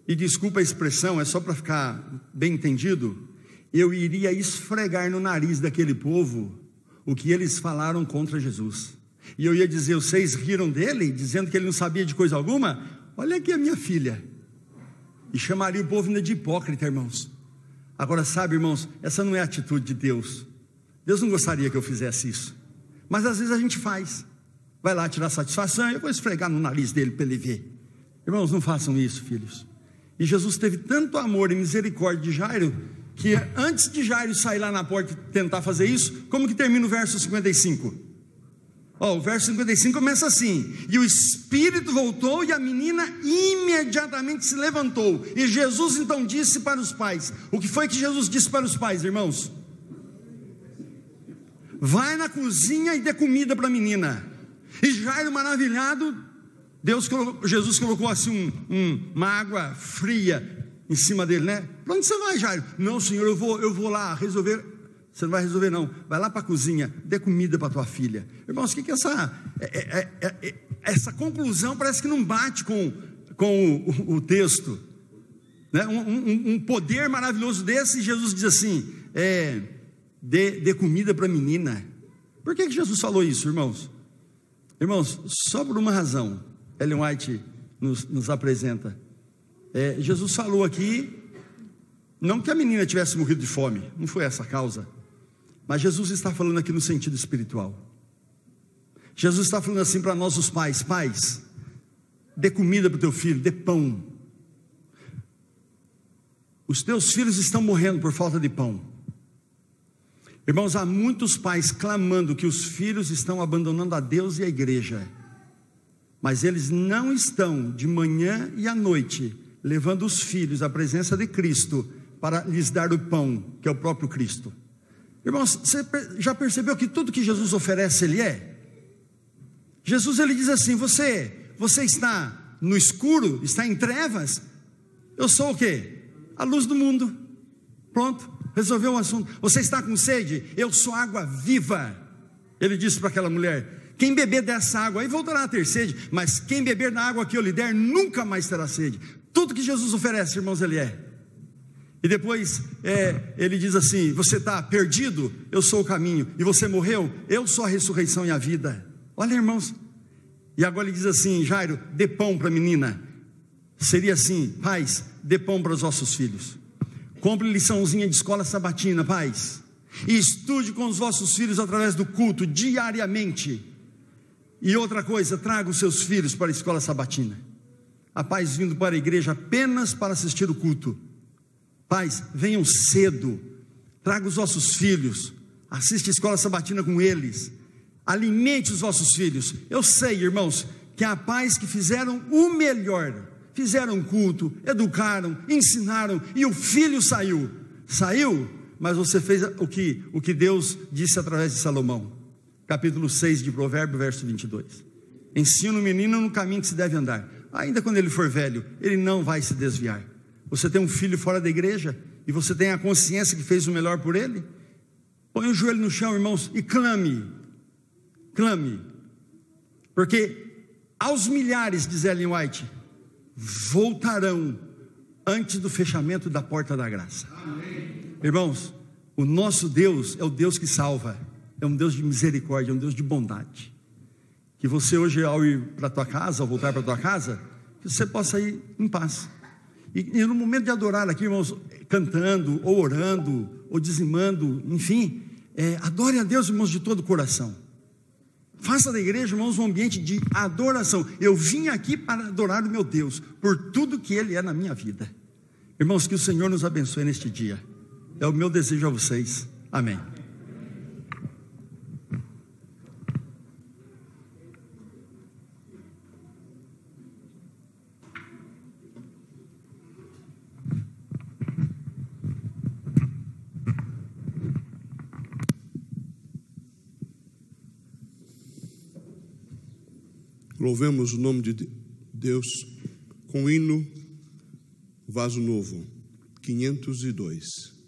e desculpa a expressão, é só para ficar bem entendido, eu iria esfregar no nariz daquele povo o que eles falaram contra Jesus. E eu ia dizer: vocês riram dele, dizendo que ele não sabia de coisa alguma? Olha aqui a minha filha. E chamaria o povo ainda de hipócrita, irmãos. Agora, sabe, irmãos, essa não é a atitude de Deus. Deus não gostaria que eu fizesse isso, mas às vezes a gente faz. Vai lá tirar satisfação, eu vou esfregar no nariz dele para ele ver. Irmãos, não façam isso, filhos. E Jesus teve tanto amor e misericórdia de Jairo, que antes de Jairo sair lá na porta e tentar fazer isso, como que termina o verso 55? O verso 55 começa assim: e o espírito voltou e a menina imediatamente se levantou. E Jesus então disse para os pais. O que foi que Jesus disse para os pais, irmãos? vai na cozinha e dê comida para a menina. E Jairo, maravilhado, Jesus colocou assim uma água fria em cima dele, né? Para onde você vai, Jairo? Não, Senhor, eu vou lá resolver. Você não vai resolver, não. Vai lá para a cozinha, dê comida para tua filha. Irmãos, o que essa conclusão parece que não bate com o texto, né? Um poder maravilhoso desse, Jesus diz assim, dê comida para a menina. Por que Jesus falou isso, irmãos? Irmãos, só por uma razão, Ellen White nos apresenta. Jesus falou aqui, não que a menina tivesse morrido de fome, não foi essa a causa, mas Jesus está falando aqui no sentido espiritual. Jesus está falando assim para nós os pais: pais, dê comida para o teu filho, dê pão. Os teus filhos estão morrendo por falta de pão. Irmãos, há muitos pais clamando que os filhos estão abandonando a Deus e a igreja, mas eles não estão de manhã e à noite levando os filhos à presença de Cristo para lhes dar o pão, que é o próprio Cristo. Irmãos, você já percebeu que tudo que Jesus oferece, Ele é? Jesus, Ele diz assim: você está no escuro, está em trevas, eu sou o quê? A luz do mundo. Pronto, resolveu o assunto. Você está com sede? Eu sou água viva. Ele disse para aquela mulher: quem beber dessa água aí voltará a ter sede, mas quem beber da água que eu lhe der nunca mais terá sede. Tudo que Jesus oferece, irmãos, Ele é. E depois Ele diz assim: você está perdido? Eu sou o caminho. E você morreu? Eu sou a ressurreição e a vida. Olha, irmãos. E agora Ele diz assim: Jairo, dê pão para a menina. Seria assim: pais, dê pão para os vossos filhos. Compre liçãozinha de escola sabatina, pais, e estude com os vossos filhos através do culto, diariamente. E outra coisa, traga os seus filhos para a escola sabatina. Há pais vindo para a igreja apenas para assistir o culto. Pais, venham cedo, traga os vossos filhos, assiste a escola sabatina com eles, alimente os vossos filhos. Eu sei, irmãos, que há pais que fizeram o melhor, fizeram culto, educaram, ensinaram, e o filho saiu, mas você fez o que Deus disse através de Salomão, capítulo 6 de Provérbios, verso 22, ensina o menino no caminho que se deve andar, ainda quando ele for velho, ele não vai se desviar. Você tem um filho fora da igreja, e você tem a consciência que fez o melhor por ele? Põe o joelho no chão, irmãos, e clame, porque aos milhares, diz Ellen White, voltarão antes do fechamento da porta da graça. Amém. Irmãos, o nosso Deus é o Deus que salva, é um Deus de misericórdia, é um Deus de bondade. Que você hoje, ao ir para a tua casa, ao voltar para a tua casa, que você possa ir em paz. E no momento de adorar aqui, irmãos, cantando, ou orando, ou dizimando, enfim, adore a Deus, irmãos, de todo o coração. Faça da igreja, irmãos, um ambiente de adoração. Eu vim aqui para adorar o meu Deus, por tudo que Ele é na minha vida. Irmãos, que o Senhor nos abençoe neste dia. É o meu desejo a vocês. Amém. Louvemos o nome de Deus com o hino Vaso Novo, 502.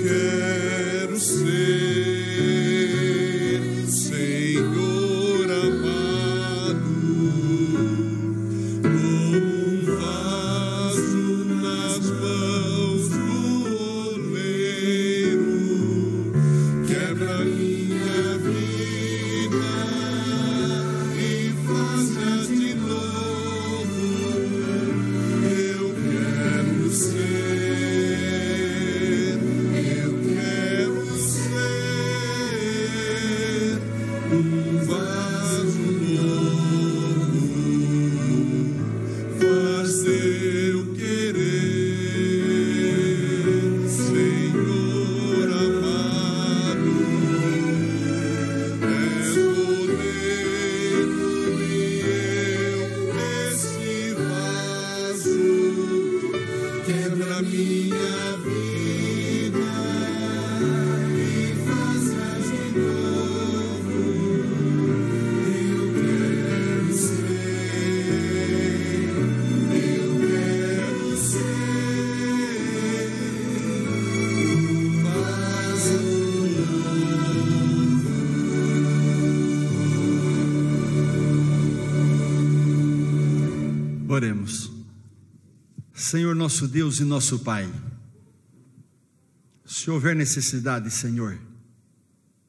Quero ser, Senhor. Senhor nosso Deus e nosso Pai, se houver necessidade, Senhor,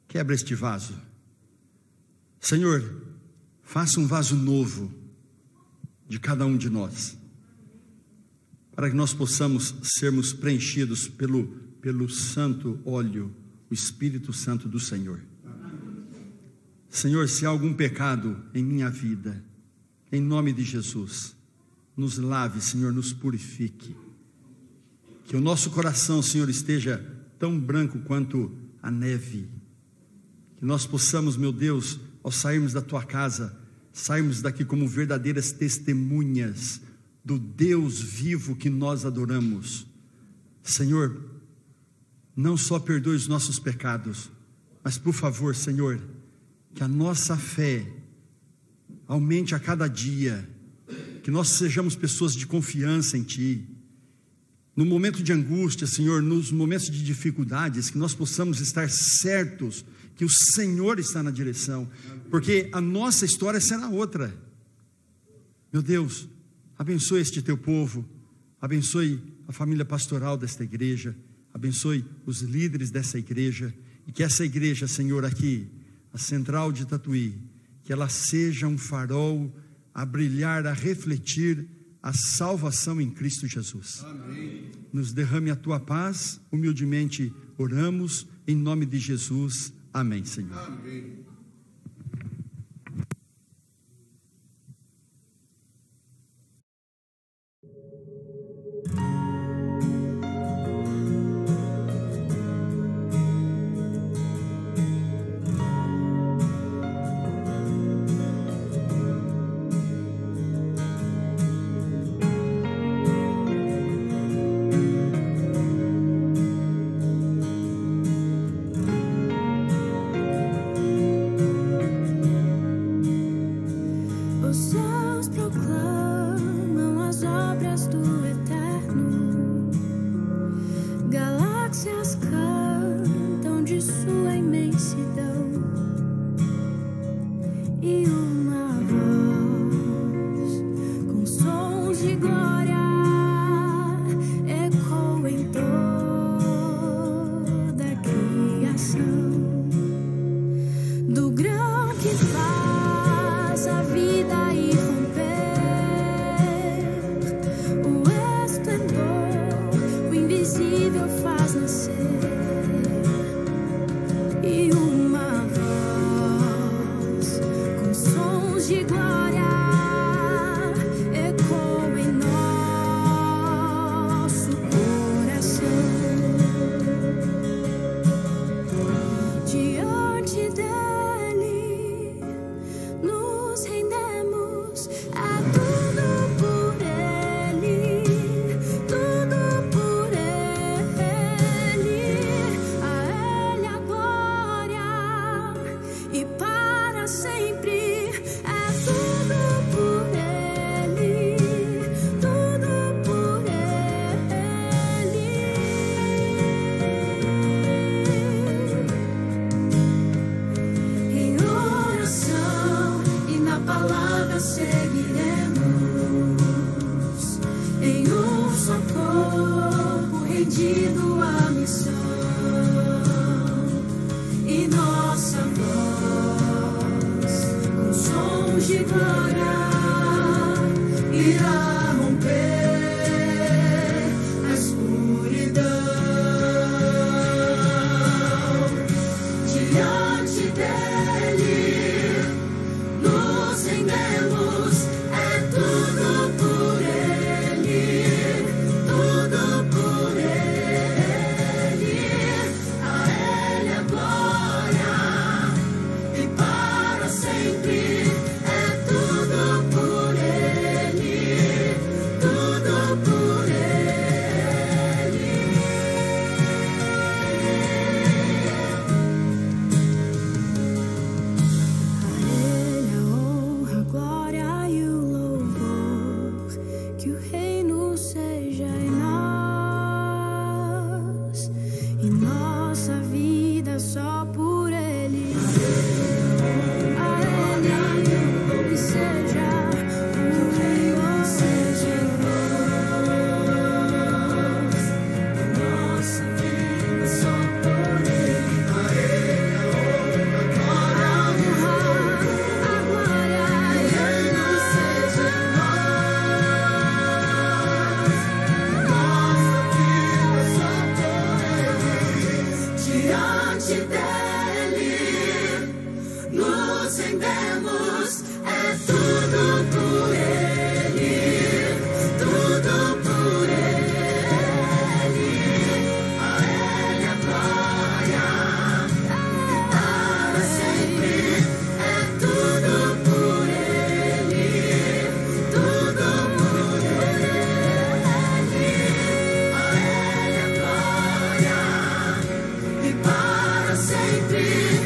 quebra este vaso. Senhor, faça um vaso novo de cada um de nós, para que nós possamos sermos preenchidos pelo santo óleo, o Espírito Santo do Senhor. Senhor, se há algum pecado em minha vida, em nome de Jesus, nos lave, Senhor, nos purifique. Que o nosso coração, Senhor, esteja tão branco quanto a neve. Que nós possamos, meu Deus, ao sairmos da Tua casa, sairmos daqui como verdadeiras testemunhas do Deus vivo que nós adoramos. Senhor, não só perdoe os nossos pecados, mas por favor, Senhor, que a nossa fé aumente a cada dia, que nós sejamos pessoas de confiança em Ti. No momento de angústia, Senhor, nos momentos de dificuldades, que nós possamos estar certos que o Senhor está na direção, porque a nossa história será outra. Meu Deus, abençoe este Teu povo, abençoe a família pastoral desta igreja, abençoe os líderes dessa igreja, e que essa igreja, Senhor, aqui, a Central de Tatuí, que ela seja um farol a brilhar, a refletir a salvação em Cristo Jesus. Amém. Nos derrame a Tua paz, humildemente oramos, em nome de Jesus. Amém, Senhor. Amém. diante dele nos rendemos, é tudo por ele, tudo por ele, a ele a glória, e para sempre, é tudo por ele, tudo por ele, a ele a glória, e para sempre.